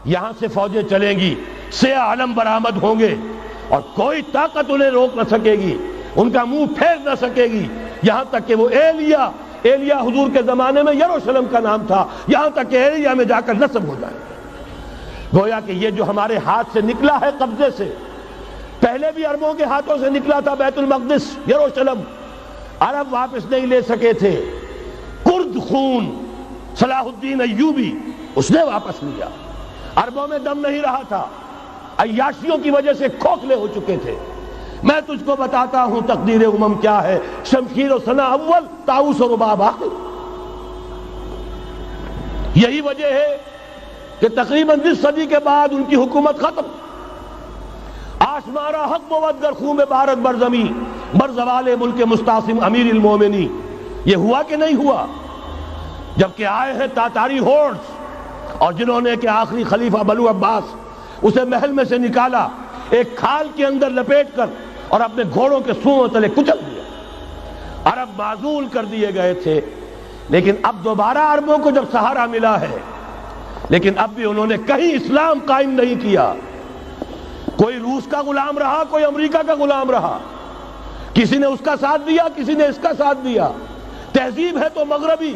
یہاں سے فوجیں چلیں گی، سیاہ علم برآمد ہوں گے اور کوئی طاقت انہیں روک نہ سکے گی، ان کا منہ پھیر نہ سکے گی، یہاں تک کہ وہ ایلیا حضور کے زمانے میں یروشلم کا نام تھا، یہاں تک کہ ایلیا میں جا کر نصب ہو جائے۔ گویا کہ یہ جو ہمارے ہاتھ سے نکلا ہے قبضے سے، پہلے بھی عربوں کے ہاتھوں سے نکلا تھا بیت المقدس، یروشلم، عرب واپس نہیں لے سکے تھے۔ کرد خون صلاح الدین ایوبی اس نے واپس لیا، عربوں میں دم نہیں رہا تھا، عیاشیوں کی وجہ سے کھوکھلے ہو چکے تھے۔ میں تجھ کو بتاتا ہوں تقدیر امم کیا ہے، شمشیر و ثنا اول، طاؤس و رباب آخر۔ یہی وجہ ہے کہ تقریباً 20 صدی کے بعد ان کی حکومت ختم۔ آشمارا حق بود گر خون بارد بر زمین، بر زوال ملک مستعصم امیر المومنی۔ یہ ہوا کہ نہیں ہوا؟ جبکہ آئے ہیں تاتاری ہورڈز، اور جنہوں نے کہ آخری خلیفہ بنو عباس اسے محل میں سے نکالا، ایک کھال کے اندر لپیٹ کر اور اپنے گھوڑوں کے سوؤں تلے کچل دیا۔ عرب معزول کر دیے گئے تھے، لیکن اب دوبارہ عربوں کو جب سہارا ملا ہے، لیکن اب بھی انہوں نے کہیں اسلام قائم نہیں کیا۔ کوئی روس کا غلام رہا، کوئی امریکہ کا غلام رہا، کسی نے اس کا ساتھ دیا، کسی نے اس کا ساتھ دیا۔ تہذیب ہے تو مغربی،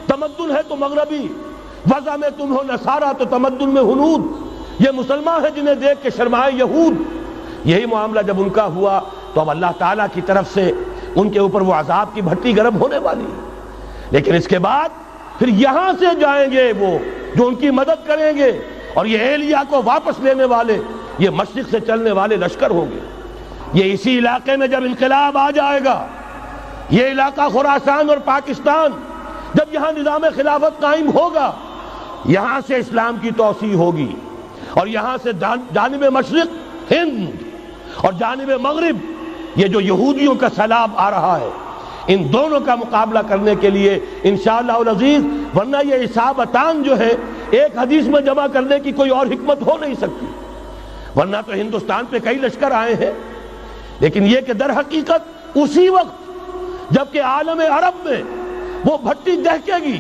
تمدن ہے تو مغربی، وضع میں تم ہو نصارہ تو تمدن میں ہنود۔ یہ مسلمان ہیں جنہیں دیکھ کے شرمائے یہود۔ یہی معاملہ جب ان کا ہوا تو اب اللہ تعالیٰ کی طرف سے ان کے اوپر وہ عذاب کی بھٹی گرم ہونے والی ہے۔ لیکن اس کے بعد پھر یہاں سے جائیں گے وہ جو ان کی مدد کریں گے، اور یہ ایلیا کو واپس لینے والے یہ مشرق سے چلنے والے لشکر ہوں گے۔ یہ اسی علاقے میں جب انقلاب آ جائے گا، یہ علاقہ خراسان اور پاکستان، جب یہاں نظام خلافت قائم ہوگا، یہاں سے اسلام کی توسیع ہوگی، اور یہاں سے جانب مشرق ہند اور جانب مغرب یہ جو یہودیوں کا سیلاب آ رہا ہے، ان دونوں کا مقابلہ کرنے کے لیے انشاءاللہ العزیز، ورنہ یہ اصابتان جو ہے ایک حدیث میں جمع کرنے کی کوئی اور حکمت ہو نہیں سکتی، ورنہ تو ہندوستان پہ کئی لشکر آئے ہیں۔ لیکن یہ کہ در حقیقت اسی وقت جبکہ عالم عرب میں وہ بھٹی دہکے گی،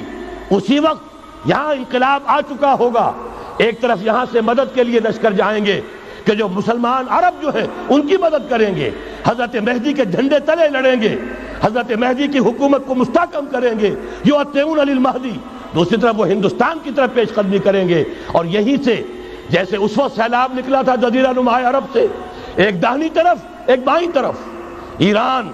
اسی وقت یہاں انقلاب آ چکا ہوگا۔ ایک طرف یہاں سے مدد کے لیے لشکر جائیں گے کہ جو مسلمان عرب جو ہیں ان کی مدد کریں گے، حضرت مہدی کے جھنڈے تلے لڑیں گے، حضرت مہدی کی حکومت کو مستحکم کریں گے، یؤتون علی المہدی۔ دوسری طرف وہ ہندوستان کی طرف پیش قدمی کریں گے، اور یہیں سے جیسے اس وقت سیلاب نکلا تھا جزیرہ نما عرب سے، ایک داہنی طرف ایک بائیں طرف، ایران،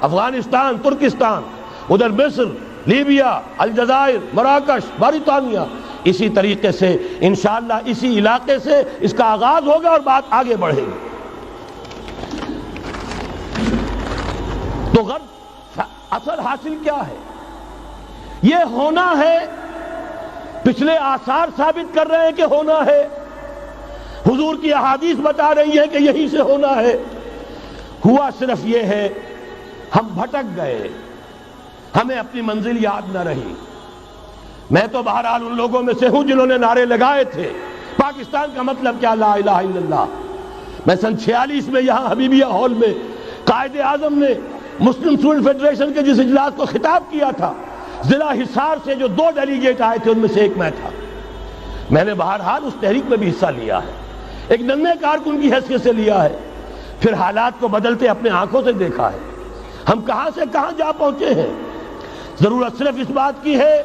افغانستان، ترکستان، ادھر مصر، لیبیا، الجزائر، مراکش، موریطانیہ، اسی طریقے سے انشاءاللہ اسی علاقے سے اس کا آغاز ہوگا اور بات آگے بڑھے گی۔ تو غرب اصل حاصل کیا ہے؟ یہ ہونا ہے، پچھلے آثار ثابت کر رہے ہیں کہ ہونا ہے، حضور کی احادیث بتا رہی ہے کہ یہی سے ہونا ہے۔ ہوا صرف یہ ہے ہم بھٹک گئے، ہمیں اپنی منزل یاد نہ رہی۔ میں تو بہرحال ان لوگوں میں سے ہوں جنہوں نے نعرے لگائے تھے پاکستان کا مطلب کیا، لا الہ الا اللہ۔ میں سن 46 میں یہاں حبیبیہ ہال میں قائد اعظم نے مسلم اسٹوڈنٹ فیڈریشن کے جس اجلاس کو خطاب کیا تھا، ضلع حصار سے جو 2 ڈیلیگیٹ آئے تھے ان میں سے ایک میں تھا۔ میں نے بہرحال اس تحریک میں بھی حصہ لیا ہے، ایک ننھے کارکن کی حیثیت سے لیا ہے، پھر حالات کو بدلتے اپنے آنکھوں سے دیکھا ہے۔ ہم کہاں سے کہاں جا پہنچے ہیں۔ ضرورت صرف اس بات کی ہے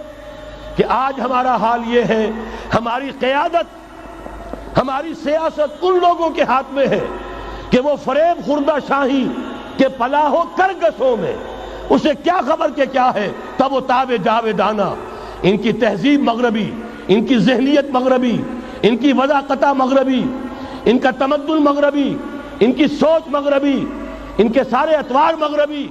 کہ آج ہمارا حال یہ ہے، ہماری قیادت، ہماری سیاست ان لوگوں کے ہاتھ میں ہے کہ وہ فریب خوردہ شاہی کے پلاح و کرگسوں میں اسے کیا خبر کہ کیا ہے، تب وہ تاب جاویدانہ۔ ان کی تہذیب مغربی، ان کی ذہنیت مغربی، ان کی وضاقتہ مغربی، ان کا تمدن مغربی، ان کی سوچ مغربی، ان کے سارے اطوار مغربی۔